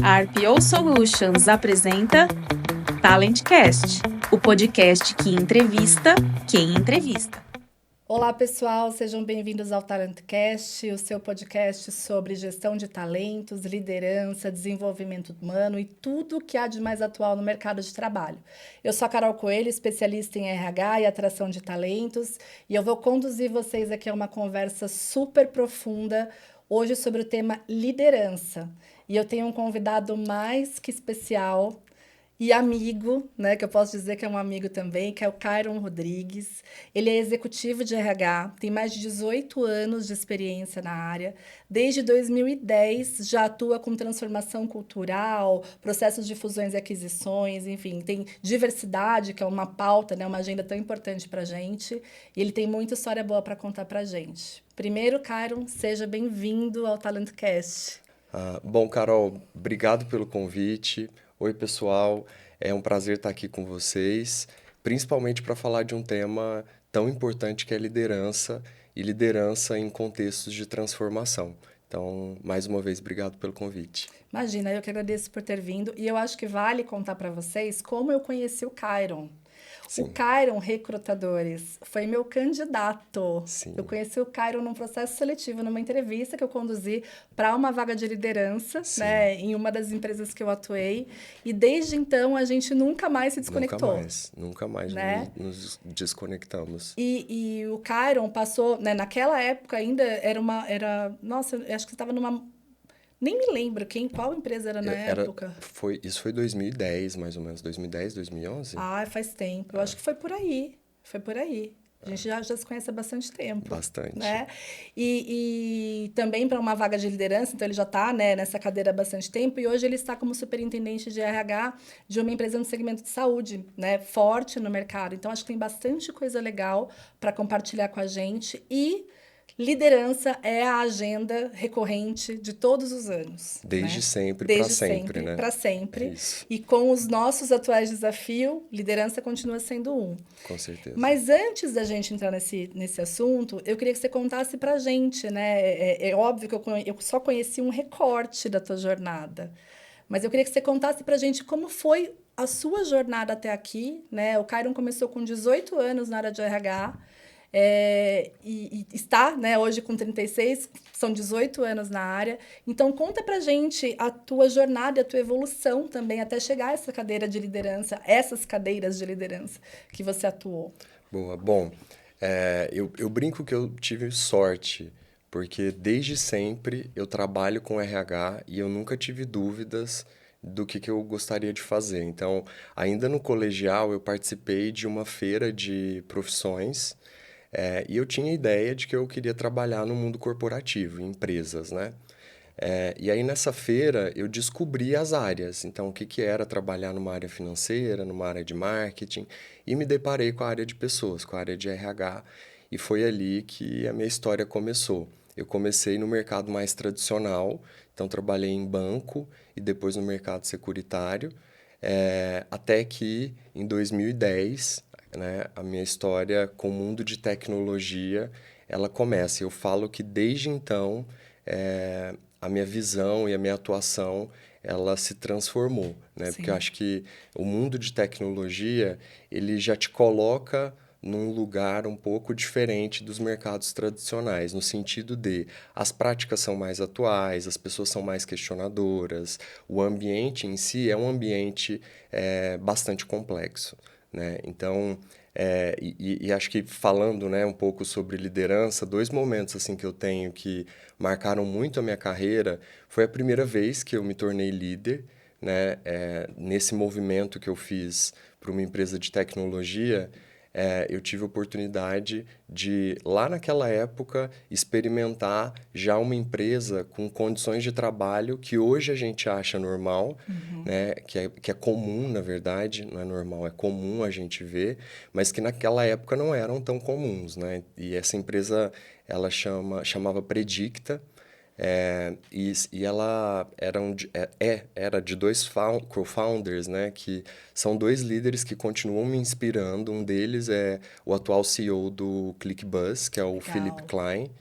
A RPO Solutions apresenta TalentCast, o podcast que entrevista quem entrevista. Olá, pessoal, sejam bem-vindos ao TalentCast, o seu podcast sobre gestão de talentos, liderança, desenvolvimento humano e tudo o que há de mais atual no mercado de trabalho. Eu sou a Carol Coelho, especialista em RH e atração de talentos, e eu vou conduzir vocês aqui a uma conversa super profunda hoje sobre o tema liderança. E eu tenho um convidado mais que especial e amigo, né, que eu posso dizer que é um amigo também, que é o Cairon Rodrigues. Ele é executivo de RH, tem mais de 18 anos de experiência na área. Desde 2010 já atua com transformação cultural, processos de fusões e aquisições, enfim, tem diversidade, que é uma pauta, né, uma agenda tão importante para a gente. E ele tem muita história boa para contar para a gente. Primeiro, Cairon, seja bem-vindo ao TalentCast. Bom, Carol, obrigado pelo convite. Oi, pessoal. É um prazer estar aqui com vocês, principalmente para falar de um tema tão importante que é liderança e liderança em contextos de transformação. Então, mais uma vez, obrigado pelo convite. Imagina, eu que agradeço por ter vindo e eu acho que vale contar para vocês como eu conheci o Cairon. O Sim, Cairon Recrutadores foi meu candidato. Eu sim, conheci o Cairon num processo seletivo, numa entrevista que eu conduzi para uma vaga de liderança, sim. né, em uma das empresas que eu atuei. E desde então a gente nunca mais se desconectou, Nunca mais né? nos desconectamos. E o Cairon passou, né, naquela época ainda nossa, eu acho que estava numa. Nem me lembro qual empresa era na época. Isso foi 2010, mais ou menos, 2010, 2011? Ah, faz tempo. Eu acho que foi por aí. Foi por aí. A gente já se conhece há bastante tempo, Bastante. né? E também para uma vaga de liderança, então ele já está, né, nessa cadeira há bastante tempo e hoje ele está como superintendente de RH de uma empresa no segmento de saúde, né, forte no mercado. Então acho que tem bastante coisa legal para compartilhar com a gente e liderança é a agenda recorrente de todos os anos, Desde né? sempre para Desde sempre, sempre né? para É sempre. isso, E com os nossos atuais desafios, liderança continua sendo um. com certeza. Mas antes da gente entrar nesse assunto, eu queria que você contasse pra gente, né? É óbvio que eu só conheci um recorte da tua jornada. Mas eu queria que você contasse pra gente como foi a sua jornada até aqui, né? O Cairon começou com 18 anos na área de RH, e está, né, hoje com 36, são 18 anos na área. Então, conta pra gente a tua jornada e a tua evolução também até chegar a essa cadeira de liderança, essas cadeiras de liderança que você atuou. Boa. Bom, eu brinco que eu tive sorte, porque desde sempre eu trabalho com RH e eu nunca tive dúvidas do que eu gostaria de fazer. Então, ainda no colegial, eu participei de uma feira de profissões, e eu tinha a ideia de que eu queria trabalhar no mundo corporativo, em empresas, né? E aí nessa feira eu descobri as áreas, então o que que era trabalhar numa área financeira, numa área de marketing, e me deparei com a área de pessoas, com a área de RH, e foi ali que a minha história começou. Eu comecei no mercado mais tradicional, então trabalhei em banco e depois no mercado securitário, até que em 2010, né, a minha história com o mundo de tecnologia, ela começa. Eu falo que desde então a minha visão e a minha atuação ela se transformou, né? Porque eu Sim. acho que o mundo de tecnologia ele já te coloca num lugar um pouco diferente dos mercados tradicionais, no sentido de as práticas são mais atuais, as pessoas são mais questionadoras, o ambiente em si é um ambiente bastante complexo, né? Então, e acho que falando, né, um pouco sobre liderança, dois momentos assim que eu tenho que marcaram muito a minha carreira foi a primeira vez que eu me tornei líder, né, nesse movimento que eu fiz para uma empresa de tecnologia. Eu tive a oportunidade de, lá naquela época, experimentar já uma empresa com condições de trabalho que hoje a gente acha normal, Uhum. né? Que é comum, na verdade, não é normal, é comum a gente ver, mas que naquela época não eram tão comuns, né? E essa empresa, ela chamava Predicta, e ela era de dois co-founders, né? Que são dois líderes que continuam me inspirando. Um deles é o atual CEO do ClickBuzz, que é o Philip Legal. Klein.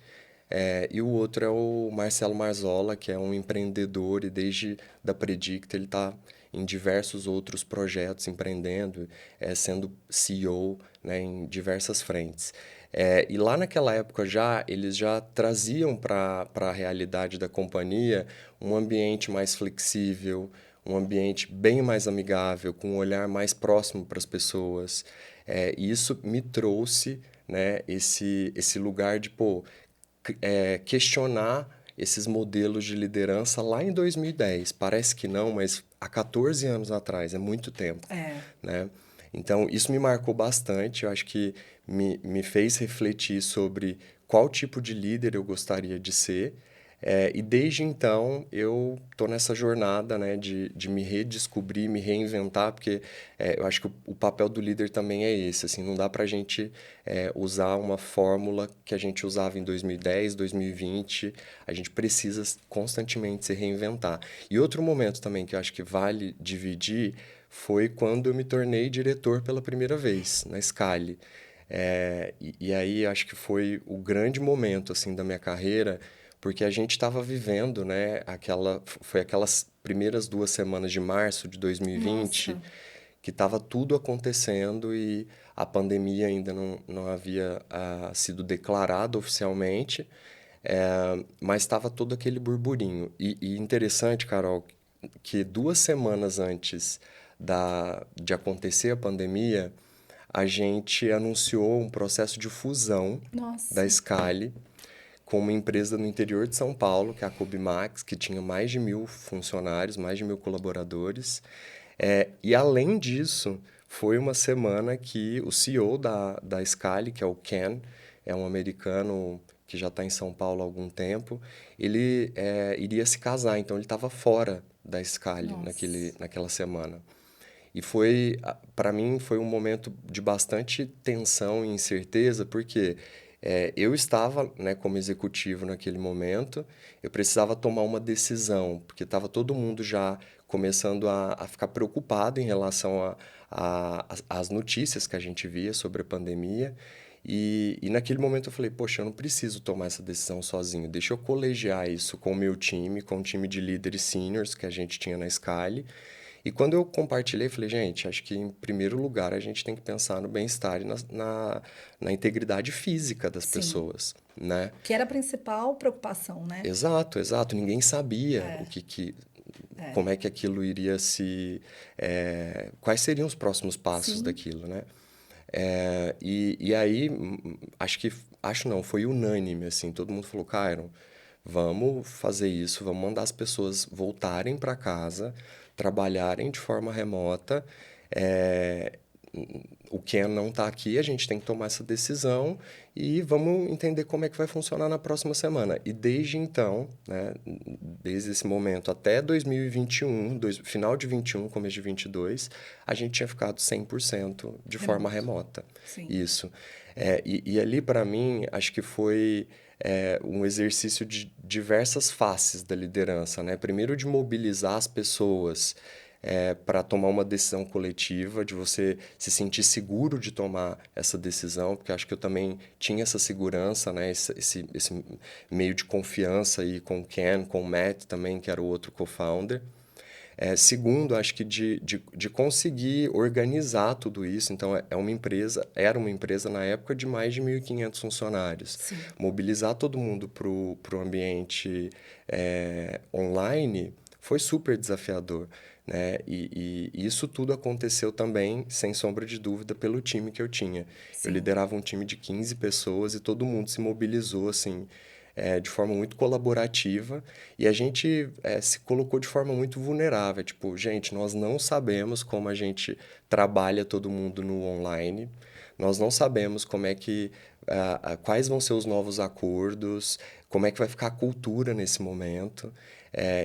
E o outro é o Marcelo Marzola, que é um empreendedor e desde da Predicta ele está em diversos outros projetos, empreendendo, sendo CEO, né, em diversas frentes. E lá naquela época eles já traziam para a realidade da companhia um ambiente mais flexível, um ambiente bem mais amigável, com um olhar mais próximo para as pessoas. E isso me trouxe, né, esse lugar de, questionar esses modelos de liderança lá em 2010. Parece que não, mas há 14 anos atrás, é muito tempo, É. né? Então, isso me marcou bastante, eu acho que me fez refletir sobre qual tipo de líder eu gostaria de ser. E desde então eu estou nessa jornada, né, de me redescobrir, me reinventar, porque eu acho que o papel do líder também é esse, assim, não dá para a gente usar uma fórmula que a gente usava em 2010, 2020, a gente precisa constantemente se reinventar. E outro momento também que eu acho que vale dividir foi quando eu me tornei diretor pela primeira vez na Scali. E aí acho que foi o grande momento assim da minha carreira, porque a gente estava vivendo, né, foi aquelas primeiras 2 semanas de março de 2020 Nossa. que estava tudo acontecendo e a pandemia ainda não havia sido declarada oficialmente, mas estava todo aquele burburinho. E interessante, Carol, que 2 semanas antes de acontecer a pandemia, a gente anunciou um processo de fusão da Nossa. Scali com uma empresa no interior de São Paulo, que é a Cobimax, que tinha mais de 1.000 funcionários, mais de 1.000 colaboradores. E além disso, foi uma semana que o CEO da Scali, que é o Ken, é um americano que já está em São Paulo há algum tempo, ele iria se casar, então ele estava fora da Scali Nossa. naquela semana. E foi, para mim, foi um momento de bastante tensão e incerteza, porque eu estava, né, como executivo naquele momento, eu precisava tomar uma decisão, porque estava todo mundo já começando a ficar preocupado em relação às notícias que a gente via sobre a pandemia. E naquele momento eu falei, poxa, eu não preciso tomar essa decisão sozinho, deixa eu colegiar isso com o meu time, com o time de líderes seniors que a gente tinha na Scali. E quando eu compartilhei, falei, gente, acho que em primeiro lugar a gente tem que pensar no bem-estar e na integridade física das Sim. pessoas, né? Que era a principal preocupação, né? Exato, exato. Ninguém sabia É. como é que aquilo iria quais seriam os próximos passos Sim. daquilo, né? E aí, acho não, foi unânime, assim, todo mundo falou, Cairo, vamos fazer isso, vamos mandar as pessoas voltarem para casa, trabalharem de forma remota. É, o Ken não está aqui, a gente tem que tomar essa decisão e vamos entender como é que vai funcionar na próxima semana. E desde então, né, desde esse momento até 2021, final de 21, começo de 22, a gente tinha ficado 100% de forma Remoto. remota. Sim. Isso. E ali, para mim, acho que foi um exercício de diversas faces da liderança, né? Primeiro, de mobilizar as pessoas para tomar uma decisão coletiva, de você se sentir seguro de tomar essa decisão, porque acho que eu também tinha essa segurança, né? Esse meio de confiança aí com o Ken, com o Matt também, que era o outro co-founder. Segundo, acho que de conseguir organizar tudo isso. Então, era uma empresa na época de mais de 1.500 funcionários. Sim. Mobilizar todo mundo para o ambiente online foi super desafiador, né? E isso tudo aconteceu também, sem sombra de dúvida, pelo time que eu tinha. Eu Sim. liderava um time de 15 pessoas e todo mundo se mobilizou, assim, de forma muito colaborativa e a gente se colocou de forma muito vulnerável. Tipo, gente, nós não sabemos como a gente trabalha todo mundo no online, nós não sabemos como é que, quais vão ser os novos acordos, como é que vai ficar a cultura nesse momento.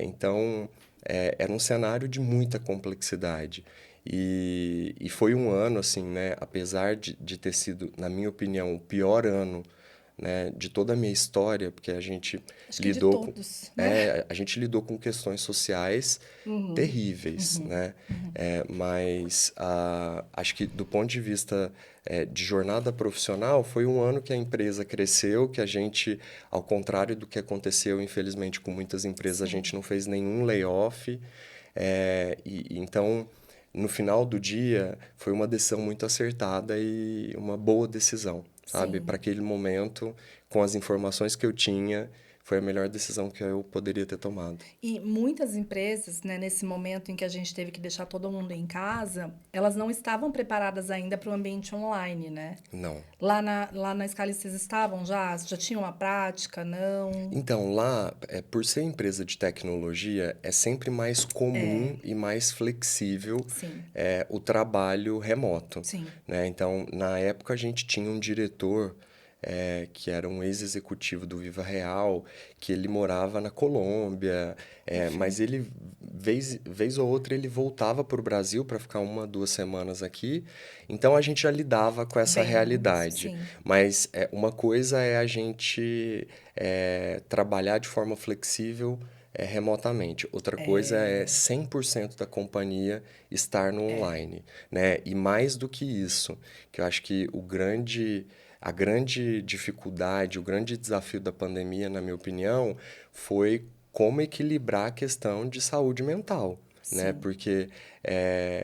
Então, era um cenário de muita complexidade. E foi um ano, assim, né? Apesar de ter sido, na minha opinião, o pior ano né, de toda a minha história, porque a gente Acho que de lidou todos, né? a gente lidou com questões sociais terríveis, né? Mas acho que do ponto de vista de jornada profissional, foi um ano que a empresa cresceu, que a gente, ao contrário do que aconteceu, infelizmente, com muitas empresas, a Sim, gente não fez nenhum layoff. Então, no final do dia, foi uma decisão muito acertada e uma boa decisão, sabe? sim. Para aquele momento, com as informações que eu tinha, foi a melhor decisão que eu poderia ter tomado. E muitas empresas, né, nesse momento em que a gente teve que deixar todo mundo em casa, elas não estavam preparadas ainda para o ambiente online, né? Não. Lá na Scali vocês estavam já? Já tinham uma prática? Não? Então, lá, por ser empresa de tecnologia, é sempre mais comum e mais flexível Sim, o trabalho remoto, sim. né? Então, na época, a gente tinha um diretor que era um ex-executivo do Viva Real, que ele morava na Colômbia, mas Perfeito. ele, vez ou outra, ele voltava para o Brasil para ficar 1, 2 semanas aqui. Então, a gente já lidava com essa Bem, com isso, realidade. sim. Mas uma coisa é a gente trabalhar de forma flexível remotamente. Outra coisa é 100% da companhia estar no online, né? E mais do que isso, que eu acho que a grande dificuldade, o grande desafio da pandemia, na minha opinião, foi como equilibrar a questão de saúde mental, né? Sim, Porque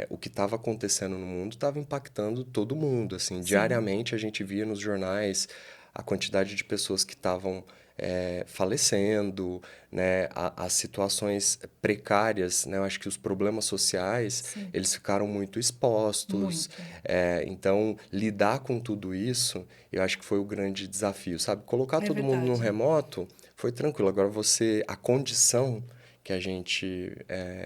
o que estava acontecendo no mundo estava impactando todo mundo, assim, sim. diariamente a gente via nos jornais a quantidade de pessoas que estavam falecendo, né? As situações precárias, né? Eu acho que os problemas sociais, Sim, eles ficaram muito expostos. muito. Então, lidar com tudo isso, eu acho que foi o grande desafio, sabe? Colocar É todo mundo no verdade. remoto foi tranquilo. Agora, a condição que a gente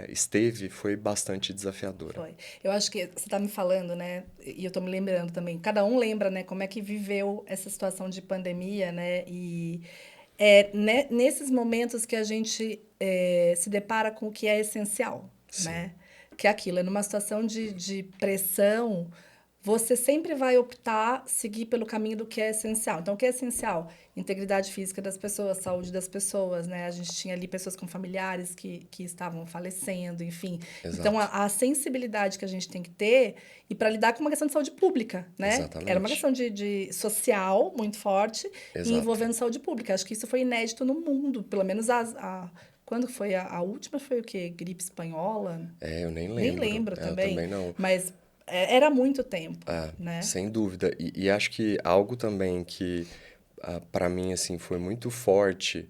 esteve foi bastante desafiadora. Foi. Eu acho que você está me falando, né? E eu estou me lembrando também. Cada um lembra, né? Como é que viveu essa situação de pandemia, né? E né, nesses momentos que a gente se depara com o que é essencial, Sim, né? Que é aquilo, é numa situação de pressão, você sempre vai optar seguir pelo caminho do que é essencial. Então, o que é essencial? Integridade física das pessoas, saúde das pessoas, né? A gente tinha ali pessoas com familiares que estavam falecendo, enfim. Então, exato. a sensibilidade que a gente tem que ter e para lidar com uma questão de saúde pública, né? Era uma Exatamente. questão de social muito forte e Exato. envolvendo saúde pública. Acho que isso foi inédito no mundo, pelo menos quando foi a última foi o quê? Gripe espanhola? Eu nem Nem lembro. lembro Eu também, também não. mas era muito tempo, né? Sem dúvida. E acho que algo também que, para mim, assim, foi muito forte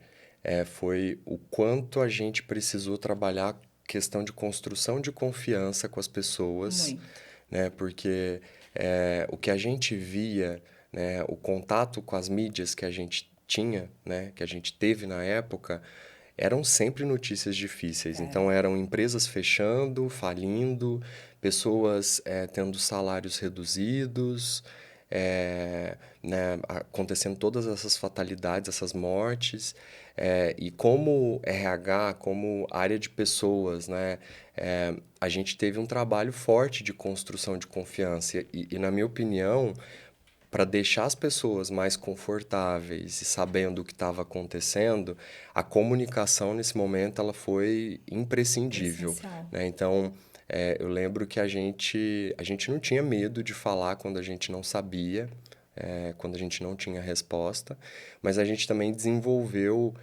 foi o quanto a gente precisou trabalhar questão de construção de confiança com as pessoas, Muito. né? Porque o que a gente via, né, o contato com as mídias que a gente tinha, né, que a gente teve na época, eram sempre notícias difíceis. Então, eram empresas fechando, falindo, pessoas tendo salários reduzidos, né, acontecendo todas essas fatalidades, essas mortes. E como RH, como área de pessoas, né, a gente teve um trabalho forte de construção de confiança. E na minha opinião, para deixar as pessoas mais confortáveis e sabendo o que estava acontecendo, a comunicação nesse momento ela foi imprescindível, Essencial. né? Então, eu lembro que a gente não tinha medo de falar quando a gente não sabia, quando a gente não tinha resposta, mas a gente também desenvolveu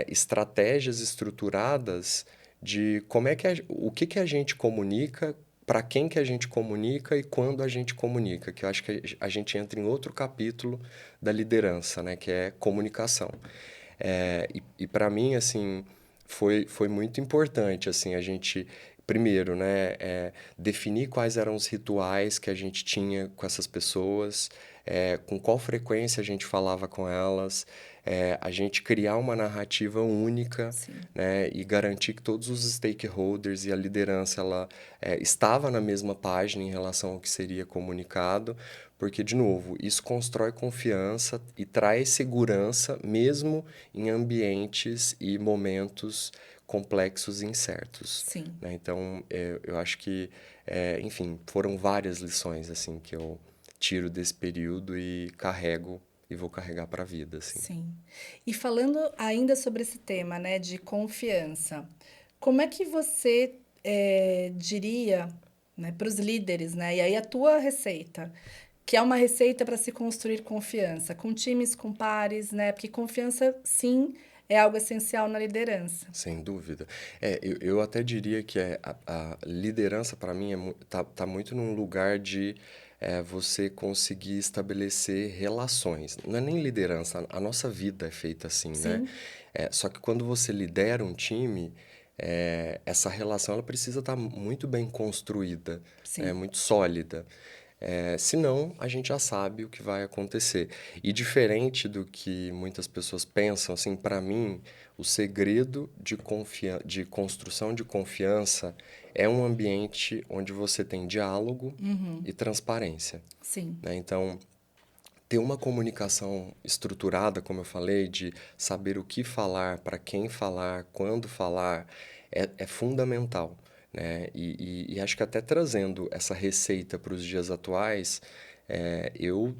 estratégias estruturadas de como é que o que que a gente comunica, para quem que a gente comunica e quando a gente comunica, que eu acho que a gente entra em outro capítulo da liderança, né, que é comunicação. E para mim, assim, foi muito importante, assim, a gente, primeiro, né, definir quais eram os rituais que a gente tinha com essas pessoas, com qual frequência a gente falava com elas, a gente criar uma narrativa única, Sim. né, e garantir que todos os stakeholders e a liderança ela estava na mesma página em relação ao que seria comunicado, porque, de novo, isso constrói confiança e traz segurança mesmo em ambientes e momentos complexos e incertos, Sim. né? Então, eu acho que, enfim, foram várias lições assim que eu tiro desse período e carrego e vou carregar para a vida, assim. Sim. E falando ainda sobre esse tema, né, de confiança, como é que você diria, né, para os líderes, né, e aí a tua receita, que é uma receita para se construir confiança, com times, com pares, né, porque confiança, sim, é algo essencial na liderança. Sem dúvida. Eu até diria que a liderança, para mim, tá muito num lugar de você conseguir estabelecer relações. Não é nem liderança, a nossa vida é feita assim, né? Sim, Só que quando você lidera um time, essa relação ela precisa estar muito bem construída, né? sim, Muito sólida. Senão, a gente já sabe o que vai acontecer. E diferente do que muitas pessoas pensam, assim, para mim, o segredo de construção de confiança é um ambiente onde você tem diálogo e transparência, sim, né? Então, ter uma comunicação estruturada, como eu falei, de saber o que falar, para quem falar, quando falar, é fundamental, né? E acho que até trazendo essa receita para os dias atuais, eu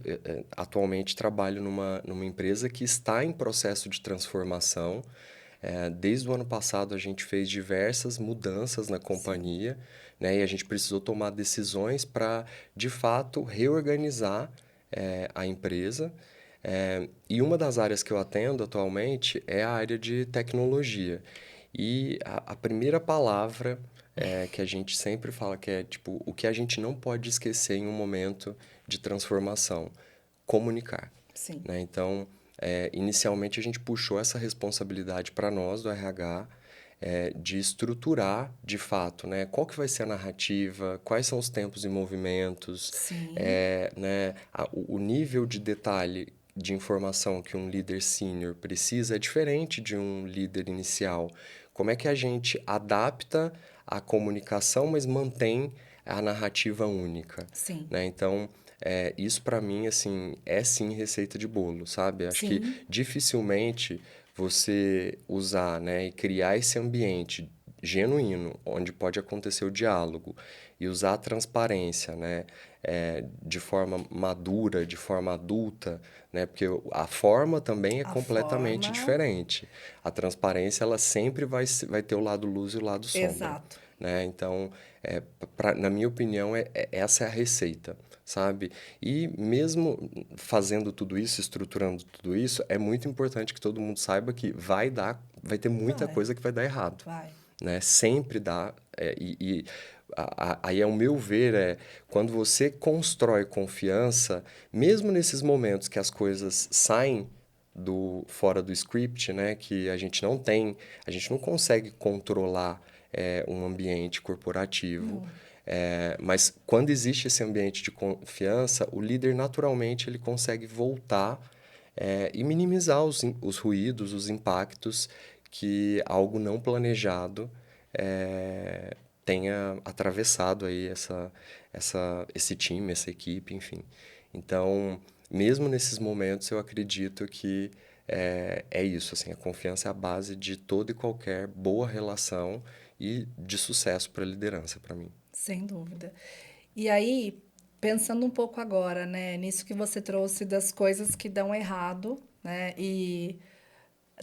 atualmente trabalho numa empresa que está em processo de transformação. Desde o ano passado a gente fez diversas mudanças na sim, companhia, né? E a gente precisou tomar decisões para, de fato, reorganizar a empresa. E uma das áreas que eu atendo atualmente é a área de tecnologia. E a primeira palavra que a gente sempre fala que é tipo o que a gente não pode esquecer em um momento de transformação, comunicar, sim, né? Então, inicialmente a gente puxou essa responsabilidade para nós do RH, de estruturar de fato, né? Qual que vai ser a narrativa, quais são os tempos e movimentos, sim, né? O nível de detalhe de informação que um líder sênior precisa é diferente de um líder inicial. Como é que a gente adapta a comunicação, mas mantém a narrativa única, sim, né? Então, isso para mim, assim, é sim receita de bolo, sabe? Acho que sim, dificilmente você usar, né, e criar esse ambiente genuíno, onde pode acontecer o diálogo, e usar a transparência, né, de forma madura, de forma adulta, né, porque a forma também é a completamente forma, diferente. A transparência, ela sempre vai ter o lado luz e o lado sombra, exato, né? Então, na minha opinião, essa é a receita, sabe? E mesmo fazendo tudo isso, estruturando tudo isso, é muito importante que todo mundo saiba que vai ter muita vai, coisa que vai dar errado, vai, né? Sempre dá. Aí, ao meu ver, quando você constrói confiança, mesmo nesses momentos que as coisas saem fora do script, né? Que a gente não consegue controlar um ambiente corporativo. não, Mas quando existe esse ambiente de confiança, o líder naturalmente ele consegue voltar e minimizar os ruídos, os impactos que algo não planejado tenha atravessado aí esse time, essa equipe, enfim. Então, mesmo nesses momentos, eu acredito que é isso, assim, a confiança é a base de toda e qualquer boa relação e de sucesso para a liderança, para mim. sem dúvida. E aí, pensando um pouco agora, né, nisso que você trouxe das coisas que dão errado, né, e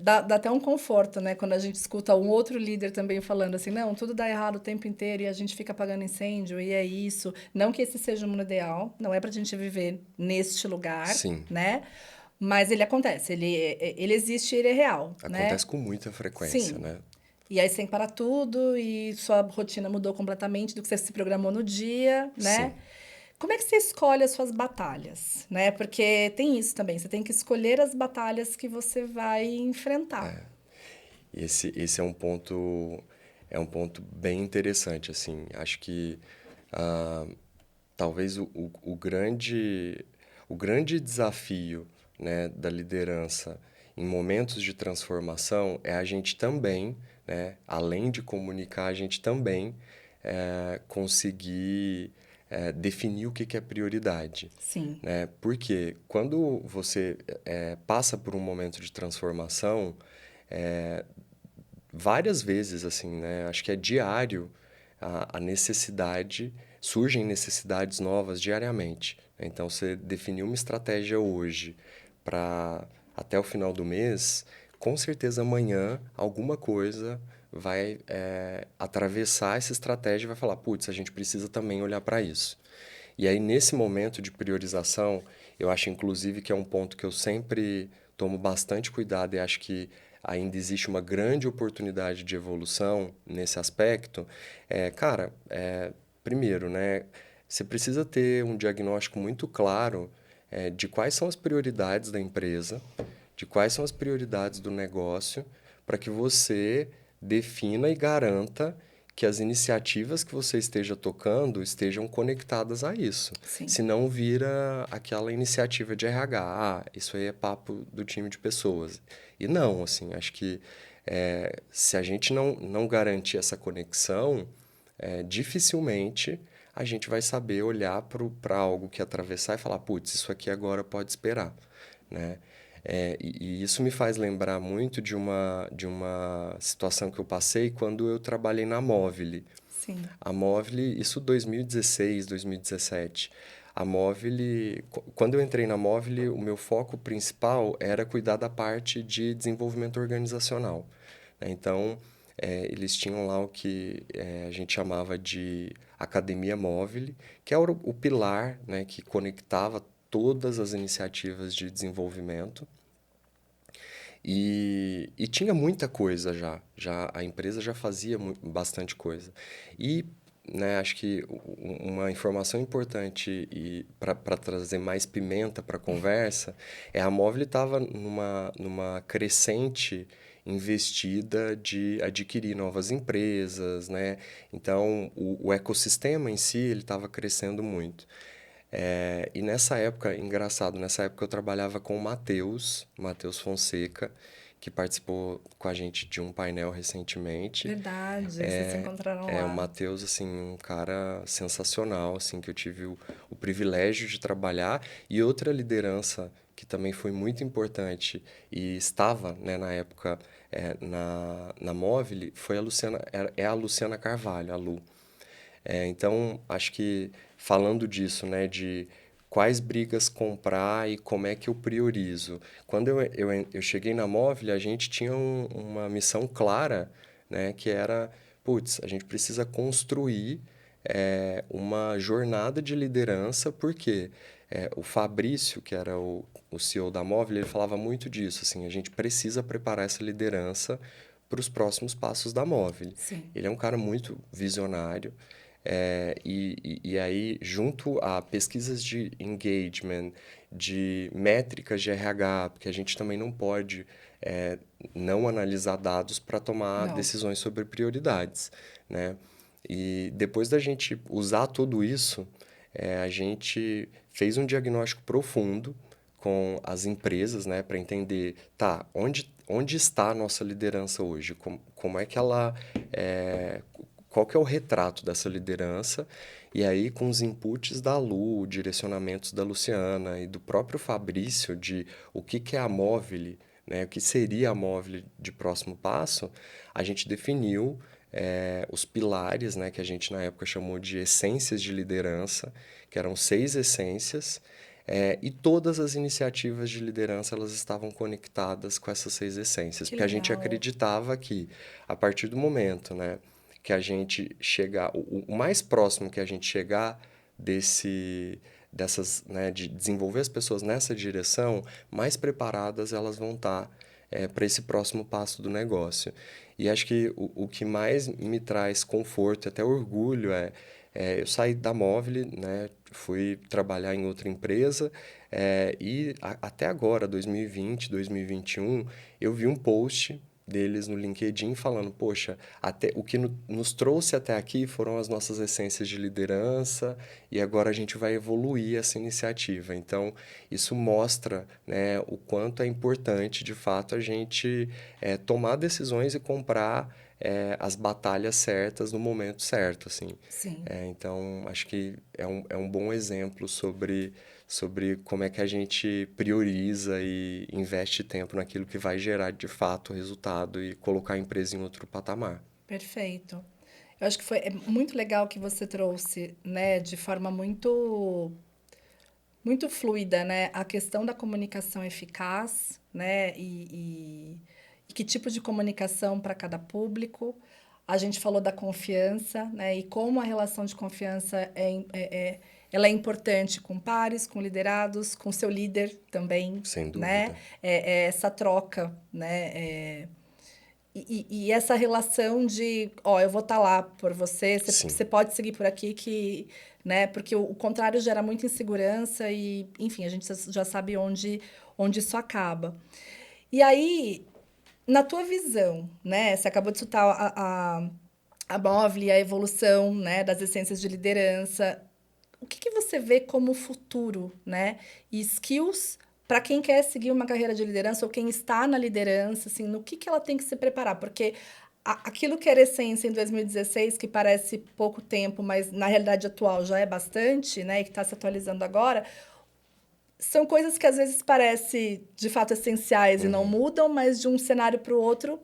dá até um conforto, né, quando a gente escuta um outro líder também falando assim, não, tudo dá errado o tempo inteiro e a gente fica apagando incêndio e é isso. Não que esse seja o mundo ideal, não é pra gente viver neste lugar, Sim, né, mas ele acontece, ele existe e ele é real, né? acontece com muita frequência, Sim. né? E aí você tem que parar tudo e sua rotina mudou completamente do que você se programou no dia, né? Sim. Como é que você escolhe as suas batalhas, né? Porque tem isso também, você tem que escolher as batalhas que você vai enfrentar. Esse é um ponto bem interessante, assim. Acho que ah, talvez o grande desafio, né, da liderança em momentos de transformação é a gente também, né, além de comunicar, a gente também conseguir definir o que que é prioridade. Sim, Né? Porque quando você passa por um momento de transformação, várias vezes, assim, né? Acho que é diário a necessidade, surgem necessidades novas diariamente. Então, você definiu uma estratégia hoje para até o final do mês, com certeza amanhã alguma coisa vai atravessar essa estratégia e vai falar, putz, a gente precisa também olhar para isso. E aí, nesse momento de priorização, eu acho, inclusive, que é um ponto que eu sempre tomo bastante cuidado e acho que ainda existe uma grande oportunidade de evolução nesse aspecto. Cara, primeiro, né, você precisa ter um diagnóstico muito claro, de quais são as prioridades da empresa, de quais são as prioridades do negócio, para que você defina e garanta que as iniciativas que você esteja tocando estejam conectadas a isso. Sim. Senão vira aquela iniciativa de RH. Ah, isso aí é papo do time de pessoas. E não, assim, acho que se a gente não garantir essa conexão, dificilmente a gente vai saber olhar para algo que atravessar e falar, putz, isso aqui agora pode esperar, né? E isso me faz lembrar muito de uma situação que eu passei quando eu trabalhei na Móvel. Sim. A Móvel, isso 2016, 2017. A Móvel, quando eu entrei na Móvel, o meu foco principal era cuidar da parte de desenvolvimento organizacional, né? Então, eles tinham lá o que a gente chamava de Academia Móvel, que é o pilar, né, que conectava todas as iniciativas de desenvolvimento. E tinha muita coisa já a empresa já fazia bastante coisa. E, né, acho que uma informação importante e para trazer mais pimenta para a conversa é a Móvel estava numa crescente investida de adquirir novas empresas, né? Então, o ecossistema em si ele estava crescendo muito. E nessa época, engraçado, nessa época eu trabalhava com o Matheus Fonseca, que participou com a gente de um painel recentemente. Verdade, vocês se encontraram O lá. Matheus, assim, um cara sensacional, assim, que eu tive o privilégio de trabalhar. E outra liderança que também foi muito importante e estava, né, na época, na Móvel, foi a Luciana, é a Luciana Carvalho, a Lu. Então, acho que falando disso, né, de quais brigas comprar e como é que eu priorizo. Quando eu cheguei na Móvel, a gente tinha uma missão clara, né, que era, putz, a gente precisa construir uma jornada de liderança, porque o Fabrício, que era o CEO da Móvel, ele falava muito disso, assim, a gente precisa preparar essa liderança para os próximos passos da Móvel. Sim. Ele é um cara muito visionário, e aí, junto a pesquisas de engagement, de métricas de RH, porque a gente também não pode não analisar dados para tomar Não. decisões sobre prioridades, né? E depois da gente usar tudo isso, a gente fez um diagnóstico profundo com as empresas, né, para entender, tá, onde está a nossa liderança hoje? Como é que ela qual que é o retrato dessa liderança? E aí, com os inputs da Lu, direcionamentos da Luciana e do próprio Fabrício de o que é a Móvel, né, o que seria a Móvel de próximo passo, a gente definiu os pilares, né, que a gente na época chamou de essências de liderança, que eram 6 essências, e todas as iniciativas de liderança elas estavam conectadas com essas 6 essências, Que porque a gente legal. acreditava que a partir do momento, né, que a gente chegar, o mais próximo que a gente chegar dessas, né, de desenvolver as pessoas nessa direção, mais preparadas elas vão estar para esse próximo passo do negócio. E acho que o que mais me traz conforto e até orgulho eu saí da Móvel, né, fui trabalhar em outra empresa, e até agora, 2020, 2021, eu vi um post deles no LinkedIn falando, poxa, até o que nos trouxe até aqui foram as nossas essências de liderança e agora a gente vai evoluir essa iniciativa. Então, isso mostra, né, o quanto é importante, de fato, a gente tomar decisões e comprar as batalhas certas no momento certo, assim. Sim. Então, acho que é um bom exemplo sobre como é que a gente prioriza e investe tempo naquilo que vai gerar de fato resultado e colocar a empresa em outro patamar. Perfeito. Eu acho que foi muito legal que você trouxe, né, de forma muito muito fluida, né? A questão da comunicação eficaz, né? E que tipo de comunicação para cada público. A gente falou da confiança, né? E como a relação de confiança ela é importante com pares, com liderados, com seu líder também, Sem né? dúvida. É essa troca, né? E essa relação de, ó, eu vou estar lá por você, Sim. você pode seguir por aqui que, né? Porque o contrário gera muita insegurança e, enfim, a gente já sabe onde isso acaba. E aí, na tua visão, né? Você acabou de citar a Movile, a evolução, né, das essências de liderança. O que você vê como futuro, né? E skills para quem quer seguir uma carreira de liderança ou quem está na liderança, assim, no que ela tem que se preparar? Porque aquilo que era essência em 2016, que parece pouco tempo, mas na realidade atual já é bastante, né? E que está se atualizando agora, são coisas que às vezes parecem de fato essenciais e não mudam, mas de um cenário para o outro,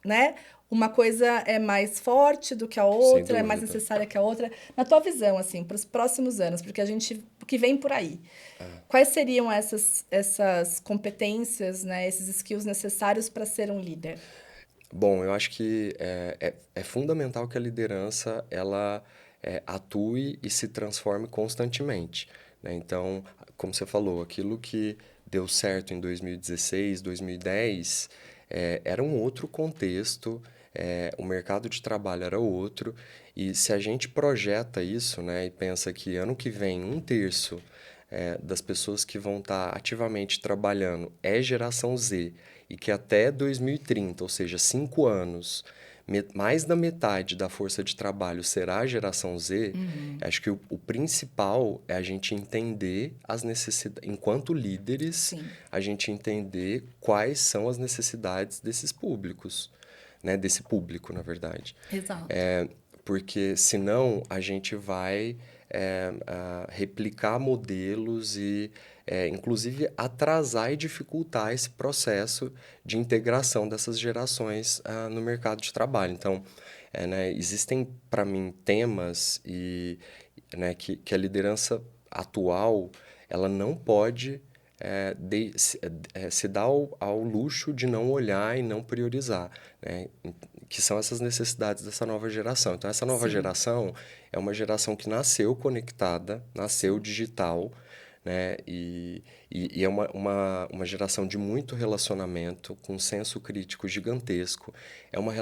né? Uma coisa é mais forte do que a Sem outra, é mais dúvida. necessária que a outra. Na tua visão, assim, para os próximos anos, porque o que vem por aí, Ah. quais seriam essas competências, né? Esses skills necessários para ser um líder? Bom, eu acho que é fundamental que a liderança ela atue e se transforme constantemente, né? Então, como você falou, aquilo que deu certo em 2016, 2010, era um outro contexto, o mercado de trabalho era outro, e se a gente projeta isso, né, e pensa que ano que vem um terço das pessoas que vão estar ativamente trabalhando é geração Z e que até 2030, ou seja, 5 anos, mais da metade da força de trabalho será a geração Z, acho que o principal é a gente entender as necessidades, enquanto líderes, Sim, a gente entender quais são as necessidades desses públicos, né? Desse público, na verdade. exato. Porque senão a gente vai replicar modelos e, inclusive, atrasar e dificultar esse processo de integração dessas gerações no mercado de trabalho. Então, né, existem, para mim, temas né, que a liderança atual ela não pode se dar ao luxo de não olhar e não priorizar, né? Que são essas necessidades dessa nova geração. Então, essa nova Sim, geração é uma geração que nasceu conectada, nasceu sim, digital, né? E é uma geração de muito relacionamento, com senso crítico gigantesco. É uma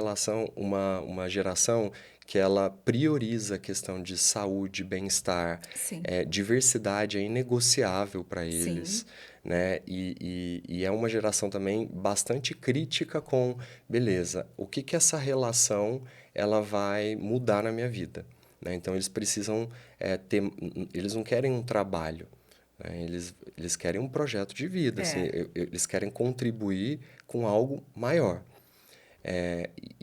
geração que ela prioriza a questão de saúde, bem-estar, sim, diversidade é inegociável para sim, eles, né? E é uma geração também bastante crítica com, beleza, o que que essa relação ela vai mudar na minha vida, né? Então eles precisam eles não querem um trabalho, né? Eles querem um projeto de vida, assim, é, eles querem contribuir com algo maior.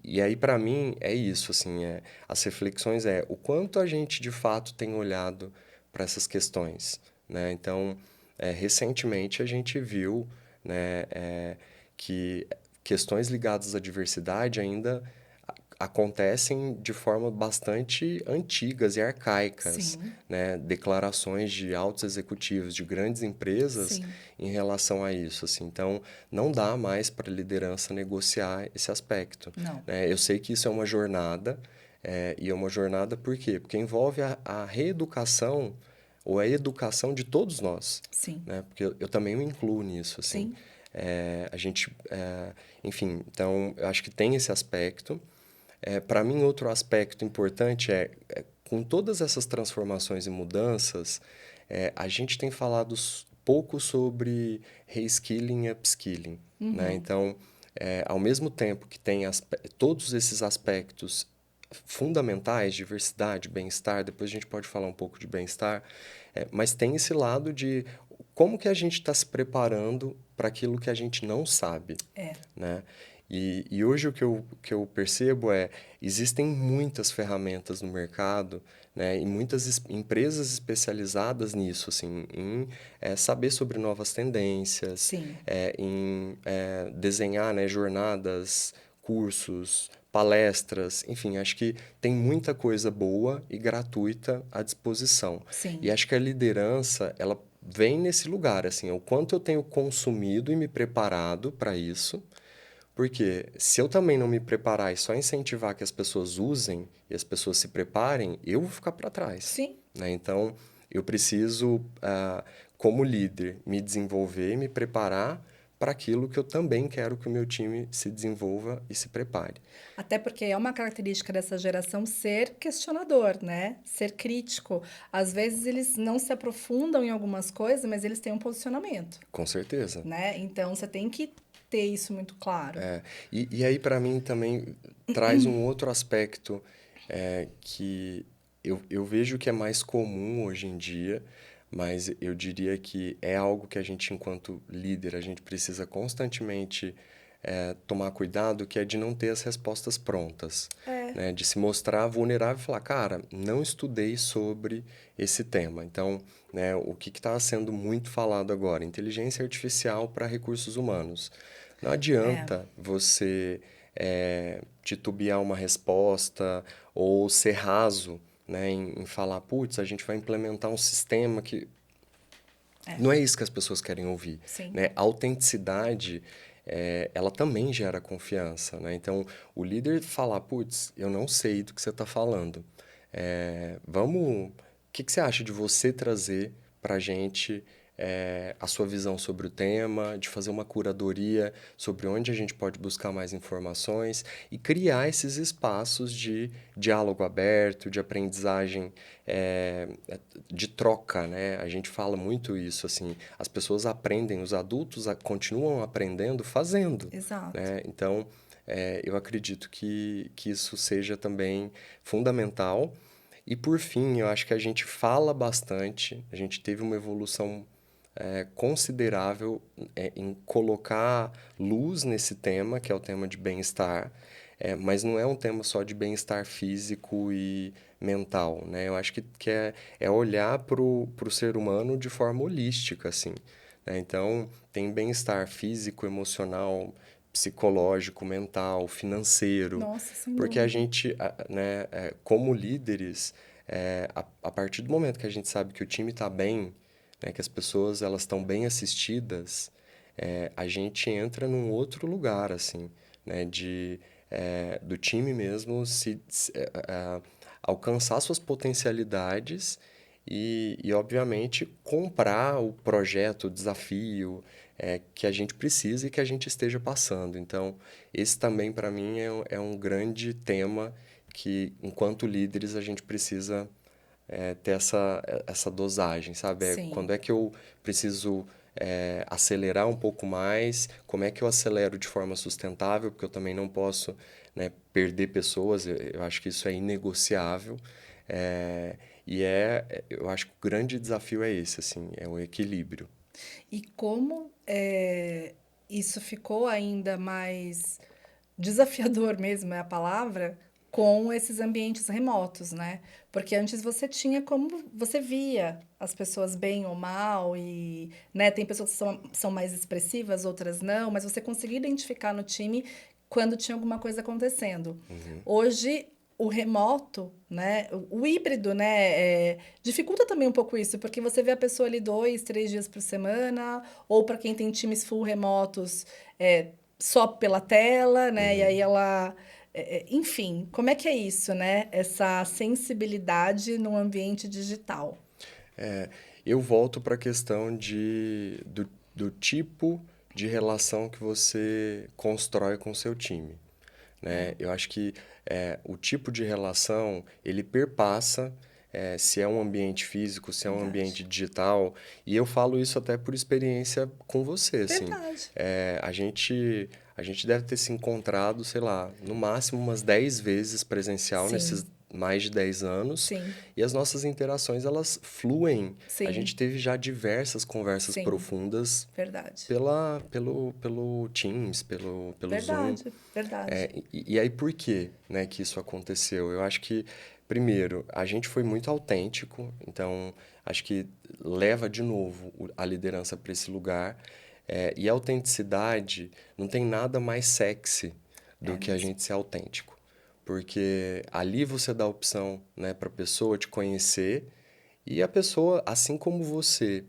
E aí, para mim, é isso, assim, as reflexões o quanto a gente, de fato, tem olhado para essas questões, né? Então, recentemente a gente viu, né, que questões ligadas à diversidade ainda acontecem de forma bastante antigas e arcaicas, sim, né? Declarações de altos executivos de grandes empresas sim, em relação a isso, assim. Então, não dá mais para a liderança negociar esse aspecto, não, né? Eu sei que isso é uma jornada, e é uma jornada por quê? Porque envolve a reeducação ou a educação de todos nós, sim, né? Porque eu também me incluo nisso, assim. sim, Enfim, então, eu acho que tem esse aspecto. Para mim, outro aspecto importante com todas essas transformações e mudanças, a gente tem falado pouco sobre reskilling e upskilling, né? Então, ao mesmo tempo que tem todos esses aspectos fundamentais, diversidade, bem-estar, depois a gente pode falar um pouco de bem-estar, mas tem esse lado de como que a gente está se preparando para aquilo que a gente não sabe, é, né? E hoje o que eu percebo existem muitas ferramentas no mercado, né? E muitas empresas especializadas nisso, assim, em saber sobre novas tendências, sim, em desenhar, né, jornadas, cursos, palestras, enfim, acho que tem muita coisa boa e gratuita à disposição. E sim, acho que a liderança, ela vem nesse lugar, assim, o quanto eu tenho consumido e me preparado para isso, porque se eu também não me preparar e só incentivar que as pessoas usem e as pessoas se preparem, eu vou ficar para trás, Sim. né? Então, eu preciso, como líder, me desenvolver e me preparar para aquilo que eu também quero que o meu time se desenvolva e se prepare. Até porque é uma característica dessa geração ser questionador, né? Ser crítico. Às vezes eles não se aprofundam em algumas coisas, mas eles têm um posicionamento, Com certeza. né? Então você tem que ter isso muito claro. E aí, para mim, também traz um outro aspecto que eu vejo que é mais comum hoje em dia, mas eu diria que é algo que a gente, enquanto líder, a gente precisa constantemente tomar cuidado, que é de não ter as respostas prontas, É. né? De se mostrar vulnerável e falar, cara, não estudei sobre esse tema. Então, né, o que está sendo muito falado agora? Inteligência artificial para recursos humanos. Não É. adianta você titubear uma resposta ou ser raso, né, em falar, putz, a gente vai implementar um sistema que... Não é isso que as pessoas querem ouvir, Sim. né? A autenticidade, ela também gera confiança, né? Então, o líder falar, putz, eu não sei do que você está falando. O que você acha de você trazer para a gente a sua visão sobre o tema, de fazer uma curadoria sobre onde a gente pode buscar mais informações e criar esses espaços de diálogo aberto, de aprendizagem, de troca, né? A gente fala muito isso, assim, as pessoas aprendem, os adultos continuam aprendendo fazendo, Exato. né? Então, eu acredito que isso seja também fundamental. E por fim, eu acho que a gente fala bastante, a gente teve uma evolução considerável em colocar luz nesse tema, que é o tema de bem-estar, mas não é um tema só de bem-estar físico e mental, né? Eu acho que é olhar para o ser humano de forma holística, assim, né? Então, tem bem-estar físico, emocional, psicológico, mental, financeiro, Nossa, sem porque a dúvida. gente, né, como líderes, a partir do momento que a gente sabe que o time está bem, né, que as pessoas elas estão bem assistidas, a gente entra num outro lugar, assim, né, do time mesmo alcançar suas potencialidades obviamente, comprar o projeto, o desafio que a gente precisa e que a gente esteja passando. Então, esse também, para mim, é um grande tema que, enquanto líderes, a gente precisa ter essa dosagem, sabe? Sim. Quando é que eu preciso acelerar um pouco mais? Como é que eu acelero de forma sustentável? Porque eu também não posso, né, perder pessoas, eu acho que isso é inegociável. Eu acho que o grande desafio é esse, assim, é o equilíbrio. E como isso ficou ainda mais desafiador mesmo é a palavra, com esses ambientes remotos, né? Porque antes você tinha como você via as pessoas bem ou mal e, né, tem pessoas que são mais expressivas, outras não, mas você conseguia identificar no time quando tinha alguma coisa acontecendo. Uhum. Hoje o remoto, né, o híbrido, né, dificulta também um pouco isso, porque você vê a pessoa ali 2, 3 dias por semana, ou para quem tem times full remotos, só pela tela, né? E Uhum. aí ela. Enfim, como é que é isso, né? Essa sensibilidade no ambiente digital. Eu volto para a questão do tipo de relação que você constrói com o seu time, né? Eu acho que o tipo de relação, ele perpassa se é um ambiente físico, se é um Verdade. ambiente digital, e eu falo isso até por experiência com você, assim. Verdade. A gente deve ter se encontrado, sei lá, no máximo umas 10 vezes presencial nesses Sim, mais de 10 anos, sim, e as nossas interações, elas fluem. A gente sim, teve já diversas conversas sim. profundas Verdade. pelo Teams, pelo Zoom. Verdade, verdade. E aí, por que, né, que isso aconteceu? Eu acho que, primeiro, a gente foi muito autêntico, então acho que leva de novo a liderança para esse lugar. E a autenticidade não tem nada mais sexy do É que a mesmo. gente ser autêntico. Porque ali você dá a opção, né, para a pessoa te conhecer E a pessoa, assim como você,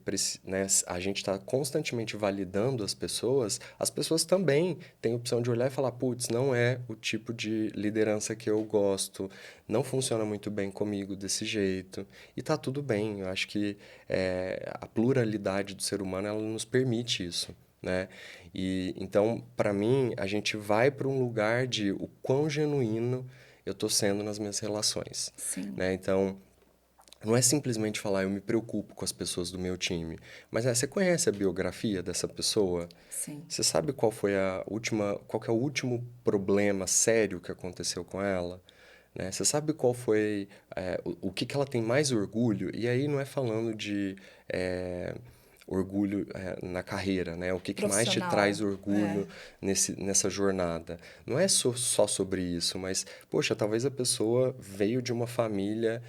né, a gente está constantemente validando as pessoas também têm a opção de olhar e falar, putz, não é o tipo de liderança que eu gosto, não funciona muito bem comigo desse jeito. E tá tudo bem, eu acho que a pluralidade do ser humano, ela nos permite isso, né? E então, para mim, a gente vai para um lugar de o quão genuíno eu tô sendo nas minhas relações, Sim. né? Então, não é simplesmente falar eu me preocupo com as pessoas do meu time, mas você conhece a biografia dessa pessoa? Sim. Você sabe qual que é o último problema sério que aconteceu com ela? Né? Você sabe qual foi, o que ela tem mais orgulho? E aí não é falando de orgulho na carreira, né? O que mais te Profissional. traz orgulho nessa jornada? Não é só sobre isso, mas, poxa, talvez a pessoa veio de uma família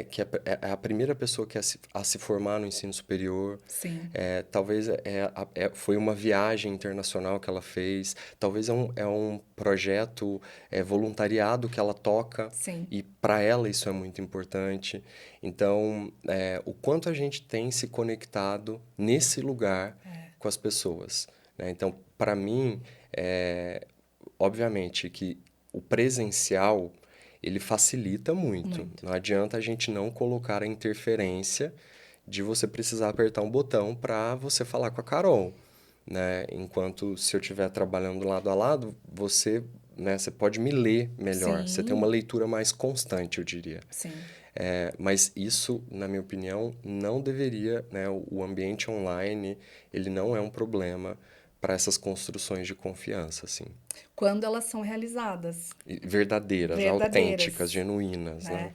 que é a primeira pessoa que a se formar no ensino superior. Sim. Talvez foi uma viagem internacional que ela fez, talvez é um projeto voluntariado que ela toca Sim. e para ela isso é muito importante. Então, o quanto a gente tem se conectado nesse lugar com as pessoas, né? Então, para mim, obviamente que o presencial ele facilita muito. Muito. Não adianta a gente não colocar a interferência de você precisar apertar um botão para você falar com a Carol, né? Enquanto se eu estiver trabalhando lado a lado, você, né, você pode me ler melhor. Você tem uma Sim. leitura mais constante, eu diria. Sim. Mas isso, na minha opinião, não deveria, né? O ambiente online, ele não é um problema para essas construções de confiança, assim. Quando elas são realizadas, E verdadeiras, autênticas, verdadeiras, genuínas, né? né?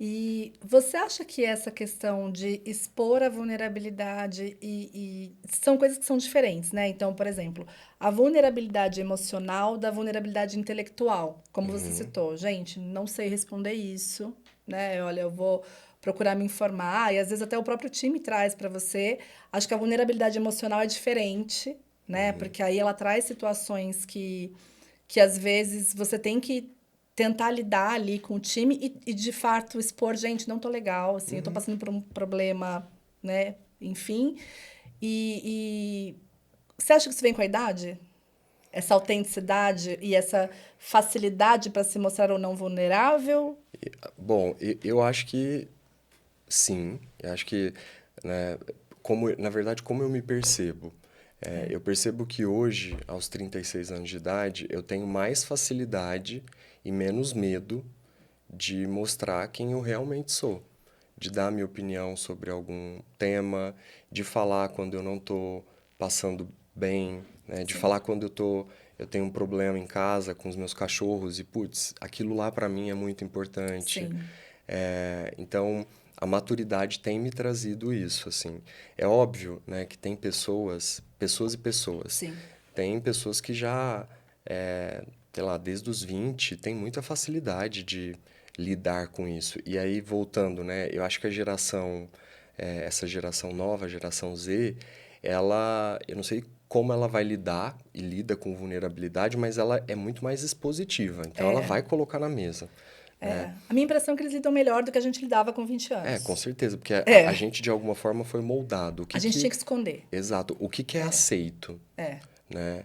E você acha que essa questão de expor a vulnerabilidade e são coisas que são diferentes, né? Então, por exemplo, a vulnerabilidade emocional da vulnerabilidade intelectual, como você Uhum, citou. Gente, não sei responder isso, né? Olha, eu vou procurar me informar e às vezes até o próprio time traz para você. Acho que a vulnerabilidade emocional é diferente, né? uhum, Porque aí ela traz situações que às vezes você tem que tentar lidar ali com o time e de fato expor, gente, não tô legal, assim, eu tô uhum. passando por um problema, né? Enfim. E você acha que isso vem com a idade? Essa autenticidade e essa facilidade para se mostrar ou não vulnerável? Bom, eu acho que sim. Eu acho que, né, na verdade, como eu me percebo? É. Eu percebo que hoje, aos 36 anos de idade, eu tenho mais facilidade e menos medo de mostrar quem eu realmente sou, de dar minha opinião sobre algum tema, de falar quando eu não estou passando bem, né? De Sim, falar quando eu tenho um problema em casa com os meus cachorros e, putz, aquilo lá para mim é muito importante. sim, Então, a maturidade tem me trazido isso, assim. É óbvio, né, que tem pessoas e pessoas. sim. Tem pessoas que já, sei lá, desde os 20, tem muita facilidade de lidar com isso. E aí, voltando, né, eu acho que essa geração nova, a geração Z, eu não sei como ela vai lidar e lida com vulnerabilidade, mas ela é muito mais expositiva. Então, ela É, vai colocar na mesa, né? é. A minha impressão é que eles lidam melhor do que a gente lidava com 20 Com anos. certeza, porque a É, gente de alguma forma foi moldado. a gente tinha que esconder. Exato, o que que é aceito, É, né?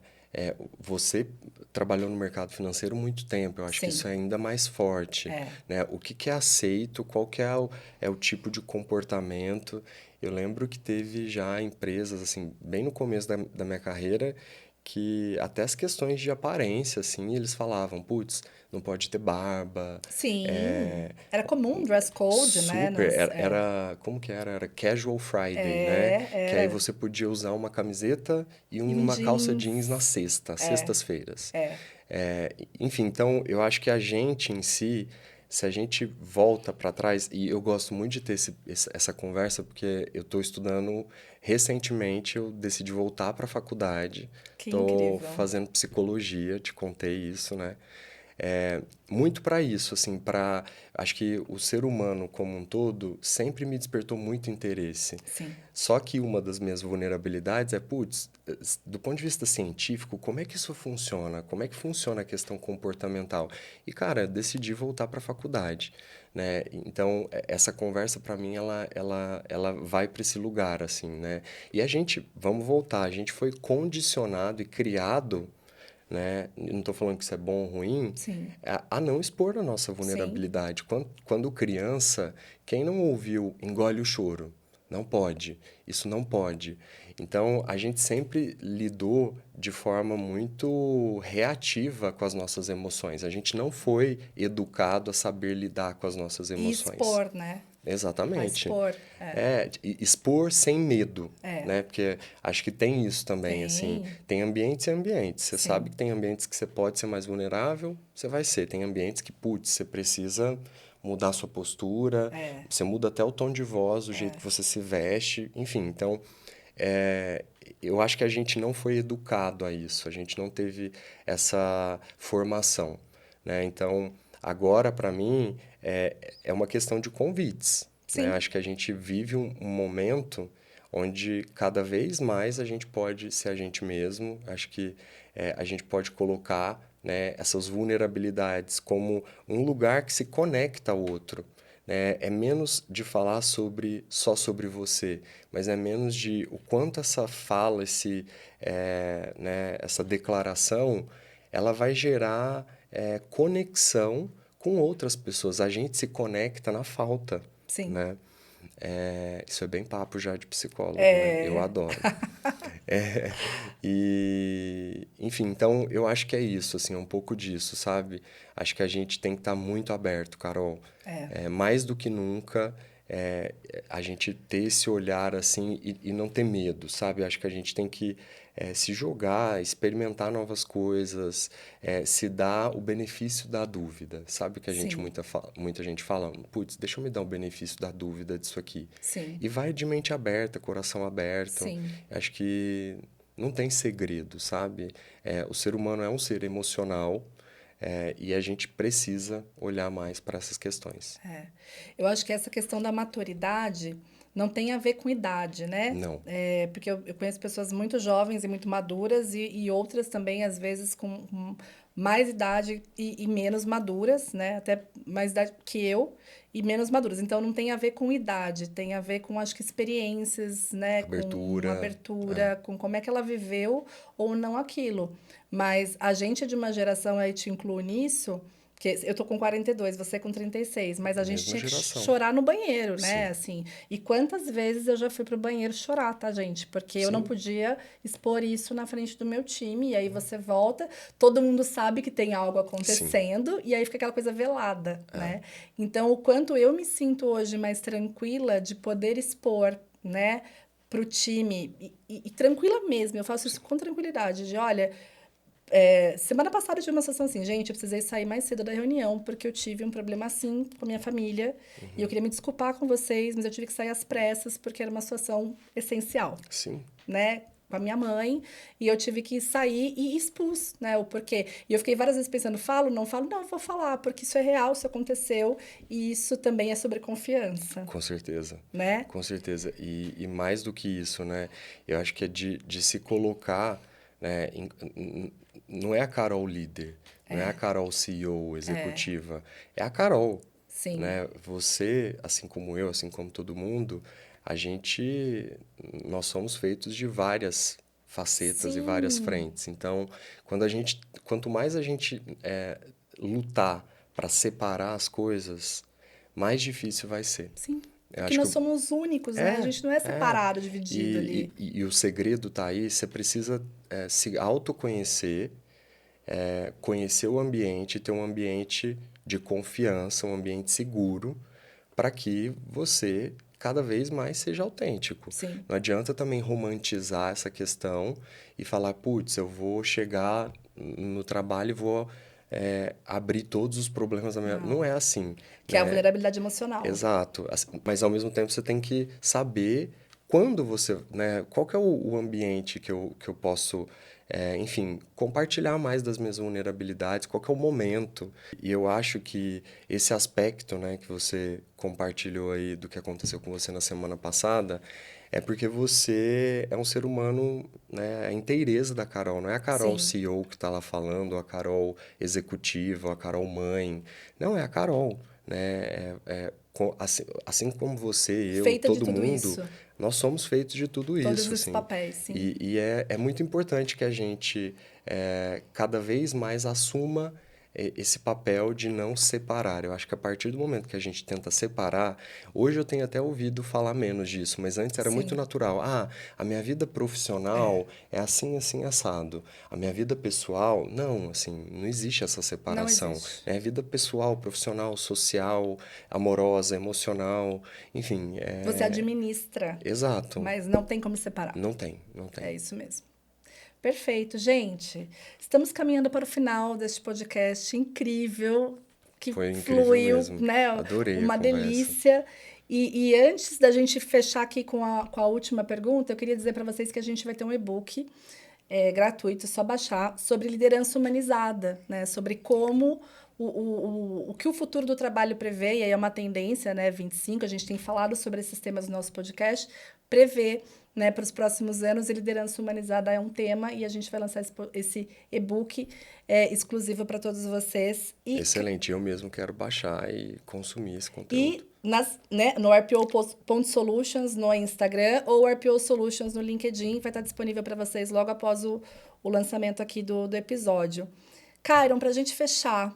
Você trabalhou no mercado financeiro muito tempo, eu acho que isso sim, é ainda mais forte, é. né? O que que é aceito, qual que é o tipo de comportamento. Eu lembro que teve já empresas, assim, bem no começo da minha carreira, que até as questões de aparência, assim, eles falavam, putz, não pode ter barba, Sim, é, era comum dress code, né? super, como que era? Era Casual Friday, né? Que aí Era. você podia usar uma camiseta e E um uma calça jeans na jeans. É, sextas-feiras. é. Enfim, então eu acho que a gente em si, se a gente volta para trás, e eu gosto muito de ter essa conversa, porque eu estou estudando recentemente, eu decidi voltar para a faculdade, Que estou incrível. fazendo psicologia, te contei isso, né? Muito para isso, assim, acho que o ser humano como um todo sempre me despertou muito interesse. Sim. Só que uma das minhas vulnerabilidades é, putz, do ponto de vista científico, como é que isso funciona? Como é que funciona a questão comportamental? E, cara, decidi voltar para a faculdade, né? Então, essa conversa, para mim, ela vai para esse lugar, assim, né? E vamos voltar, a gente foi condicionado e criado, né? Não estou falando que isso é bom ou ruim, Sim. a não expor a nossa Sim. vulnerabilidade. Quando criança, quem não ouviu engole o choro? Não pode. Isso não pode. Então, a gente sempre lidou de forma muito reativa com as nossas emoções. A gente não foi educado a saber lidar com as nossas E emoções. expor, né? A Exatamente. expor. Expor sem medo, É. né? Porque acho que tem isso também, assim. Tem. Tem ambientes e ambientes. Você Sim. sabe que tem ambientes que você pode ser mais vulnerável, você vai ser. Tem ambientes que, putz, você precisa mudar sua postura, você muda até o tom de voz, o jeito que você se veste, enfim. Então, eu acho que a gente não foi educado a isso, a gente não teve essa formação, né? Então, agora, para mim, é uma questão de convites, né? Sim. Acho que a gente vive um momento onde cada vez mais a gente pode ser a gente mesmo, acho que a gente pode colocar, né, essas vulnerabilidades como um lugar que se conecta ao outro, né? É menos de falar só sobre você, mas é menos de o quanto essa fala, né, essa declaração, ela vai gerar conexão com outras pessoas. A gente se conecta na falta, Sim. né? Isso é bem papo já de psicólogo, né? Eu adoro. Enfim, então eu acho que é isso, assim, é um pouco disso, sabe? Acho que a gente tem que estar muito aberto, Carol. Mais do que nunca, a gente ter esse olhar, assim, e não ter medo, sabe? Acho que a gente tem que se jogar, experimentar novas coisas, se dar o benefício da dúvida. Sabe que a gente, Sim. muita gente fala, putz, deixa eu me dar o benefício da dúvida disso aqui. Sim. E vai de mente aberta, coração aberto. Sim. Acho que não tem segredo, sabe? O ser humano é um ser emocional, e a gente precisa olhar mais para essas questões. Eu acho que essa questão da maturidade não tem a ver com idade, né? Não. Porque eu conheço pessoas muito jovens e muito maduras e outras também, às vezes, com mais idade e menos maduras, né? Até mais idade que eu e menos maduras. Então, não tem a ver com idade, tem a ver com, acho que, experiências, né? Com uma abertura, com como é que ela viveu ou não aquilo. Mas a gente é de uma geração, aí te incluo nisso, que eu tô com 42, você com 36, mas a gente Mesma tinha que geração. chorar no banheiro, né? Sim. Assim, e quantas vezes eu já fui pro banheiro chorar, tá, gente? Porque eu não Sim. podia expor isso na frente do meu time, e aí você volta, todo mundo sabe que tem algo acontecendo, e aí fica aquela coisa velada, né? Então, o quanto eu me sinto hoje mais tranquila de poder expor, né, pro time, e tranquila mesmo, eu faço isso com tranquilidade, de olha. Semana passada eu tive uma situação assim, gente, eu precisei sair mais cedo da reunião porque eu tive um problema assim com a minha família e eu queria me desculpar com vocês, mas eu tive que sair às pressas porque era uma situação essencial, Sim. né? Com a minha mãe, e eu tive que sair e expus, né, o porquê. E eu fiquei várias vezes pensando, falo, não, eu vou falar, porque isso é real, isso aconteceu, e isso também é sobre confiança, Com certeza. né? Com certeza. E mais do que isso, né? Eu acho que é de se colocar, né? Não é a Carol líder, não é a Carol CEO, executiva, é a Carol, Sim. né? Você, assim como eu, assim como todo mundo, nós somos feitos de várias facetas e várias Sim. frentes. Então, quanto mais a gente lutar para separar as coisas, mais difícil vai ser. Sim. Eu Porque acho que nós somos únicos, né? A gente não é separado, dividido ali. e o segredo tá aí, você precisa se autoconhecer, conhecer o ambiente, ter um ambiente de confiança, um ambiente seguro, para que você cada vez mais seja autêntico. Sim. Não adianta também romantizar essa questão e falar, putz, eu vou chegar no trabalho e vou abrir todos os problemas da minha... Não é assim. Que é a né? vulnerabilidade emocional. Exato. Mas ao mesmo tempo você tem que saber quando você, né, qual que é o ambiente que eu posso, enfim, compartilhar mais das minhas vulnerabilidades, qual que é o momento. E eu acho que esse aspecto, né, que você compartilhou aí do que aconteceu com você na semana passada, é porque você é um ser humano, né, a inteireza da Carol. Não é a Carol Sim. CEO que está lá falando, a Carol executiva, a Carol mãe. Não, é a Carol, né? Assim como você, eu, Feita de todo tudo mundo, isso. nós somos feitos de tudo Todos isso, esses assim. papéis, sim. E é muito importante que a gente cada vez mais assuma esse papel de não separar. Eu acho que a partir do momento que a gente tenta separar, hoje eu tenho até ouvido falar menos disso, mas antes era muito Sim. natural. Ah, a minha vida profissional é assim, assim, assado. A minha vida pessoal, não, assim, não existe essa Não separação. existe. Né? Vida pessoal, profissional, social, amorosa, emocional, enfim, Você administra, exato. mas não tem como separar. Não tem, não É tem. isso mesmo. Perfeito, gente. Estamos caminhando para o final deste podcast incrível, que Foi incrível fluiu, mesmo. né? Adorei a Uma conversa. delícia. E antes da gente fechar aqui com a última pergunta, eu queria dizer para vocês que a gente vai ter um e-book gratuito, só baixar, sobre liderança humanizada, né? Sobre como o que o futuro do trabalho prevê, e aí é uma tendência, né? 25, a gente tem falado sobre esses temas no nosso podcast, prevê, né, para os próximos anos, e liderança humanizada é um tema, e a gente vai lançar esse e-book exclusivo para todos vocês. Excelente, eu mesmo quero baixar e consumir esse conteúdo. E no rpo.solutions no Instagram ou RPO Solutions no LinkedIn, vai estar disponível para vocês logo após o lançamento aqui do episódio. Kyron, para a gente fechar,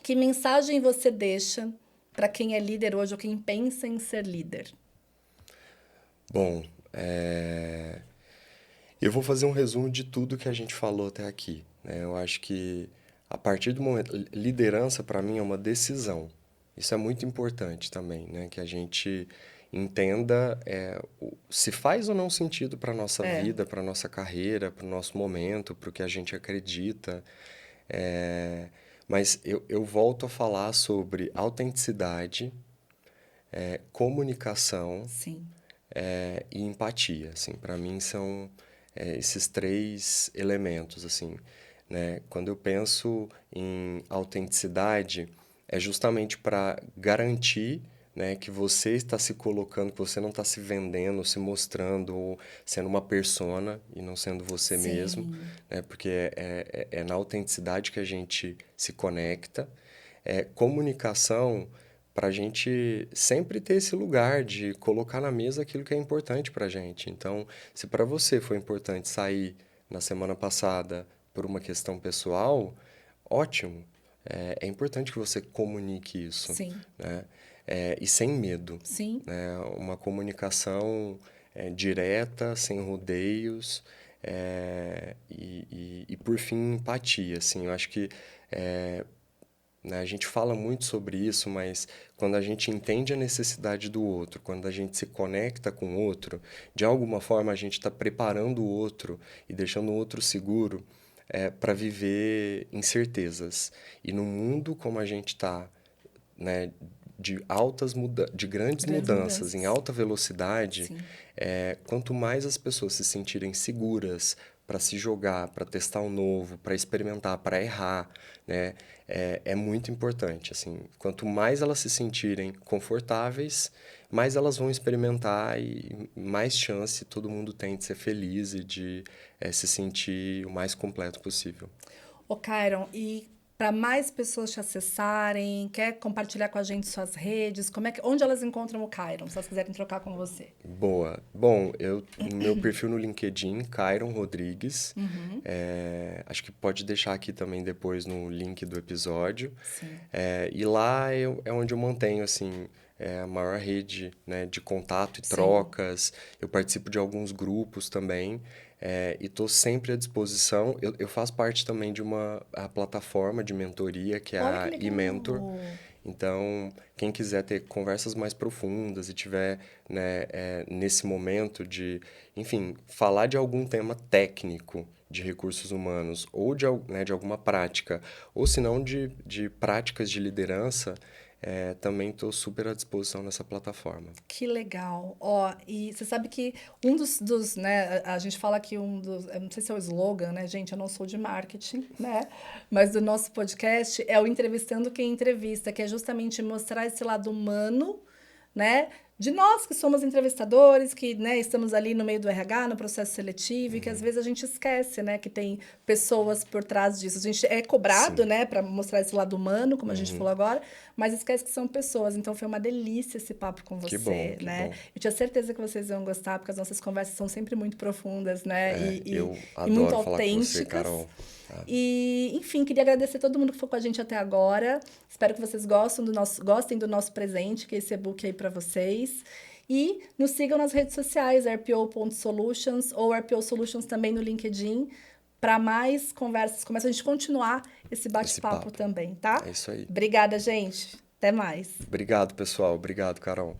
que mensagem você deixa para quem é líder hoje ou quem pensa em ser líder? Bom, eu vou fazer um resumo de tudo que a gente falou até aqui, né? Eu acho que a partir do momento, liderança para mim é uma decisão. Isso é muito importante também, né? Que a gente entenda se faz ou não sentido para nossa É, vida, para nossa carreira, para o nosso momento, para o que a gente acredita. Mas eu volto a falar sobre autenticidade, comunicação sim, e empatia, assim, para mim são esses três elementos, assim, né? Quando eu penso em autenticidade, é justamente para garantir, né, que você está se colocando, que você não está se vendendo, se mostrando, ou sendo uma persona e não sendo você mesmo, sim, né? Porque é na autenticidade que a gente se conecta. Comunicação para a gente sempre ter esse lugar de colocar na mesa aquilo que é importante para a gente. Então, se para você foi importante sair na semana passada por uma questão pessoal, ótimo. É importante que você comunique isso, sim, né? E sem medo, sim. né? Uma comunicação direta, sem rodeios, e por fim, empatia, assim. Eu acho que né? A gente fala muito sobre isso, mas quando a gente entende a necessidade do outro, quando a gente se conecta com o outro, de alguma forma a gente está preparando o outro e deixando o outro seguro para viver incertezas. E no mundo como a gente está, né, de grandes Grandes mudanças em mudanças. alta velocidade, Sim. quanto mais as pessoas se sentirem seguras para se jogar, para testar o novo, para experimentar, para errar, né, é muito importante. Assim, quanto mais elas se sentirem confortáveis, mais elas vão experimentar e mais chance todo mundo tem de ser feliz e de se sentir o mais completo possível. Ô, Kyron, e para mais pessoas te acessarem, quer compartilhar com a gente suas redes? Onde elas encontram o Kyron, se elas quiserem trocar com você? Boa. Bom, meu perfil no LinkedIn, Kyron Rodrigues. Acho que pode deixar aqui também depois no link do episódio. Sim. E lá é onde eu mantenho, assim, a maior rede, né, de contato e Sim. trocas. Eu participo de alguns grupos também. E estou sempre à disposição. Eu faço parte também de a plataforma de mentoria, que é Olha que a legal. eMentor. Então, quem quiser ter conversas mais profundas e tiver, né, nesse momento de, enfim, falar de algum tema técnico de recursos humanos ou de alguma prática, ou se não de práticas de liderança, também estou super à disposição nessa plataforma. Que legal. Ó, e você sabe que um dos, né, a gente fala que eu não sei se é o slogan, né, gente, eu não sou de marketing, né, mas do nosso podcast é o Entrevistando Quem Entrevista, que é justamente mostrar esse lado humano, né, de nós que somos entrevistadores, que, né, estamos ali no meio do RH, no processo seletivo, e que às vezes a gente esquece, né, que tem pessoas por trás disso. A gente é cobrado, Sim. né, para mostrar esse lado humano, como a gente falou agora, mas esquece que são pessoas. Então foi uma delícia esse papo com Que você, bom, que né? bom. Eu tinha certeza que vocês iam gostar, porque as nossas conversas são sempre muito profundas, né, Eu e muito adoro falar com você, autênticas. Carol. Tá? E, enfim, queria agradecer a todo mundo que foi com a gente até agora. Espero que vocês gostem do nosso presente, que é esse e-book aí para vocês. E nos sigam nas redes sociais, rpo.solutions ou RPO Solutions também no LinkedIn, para mais conversas. Começa a gente continuar esse bate-papo papo. também, tá? É isso aí. Obrigada, gente. Até mais. Obrigado, pessoal. Obrigado, Carol.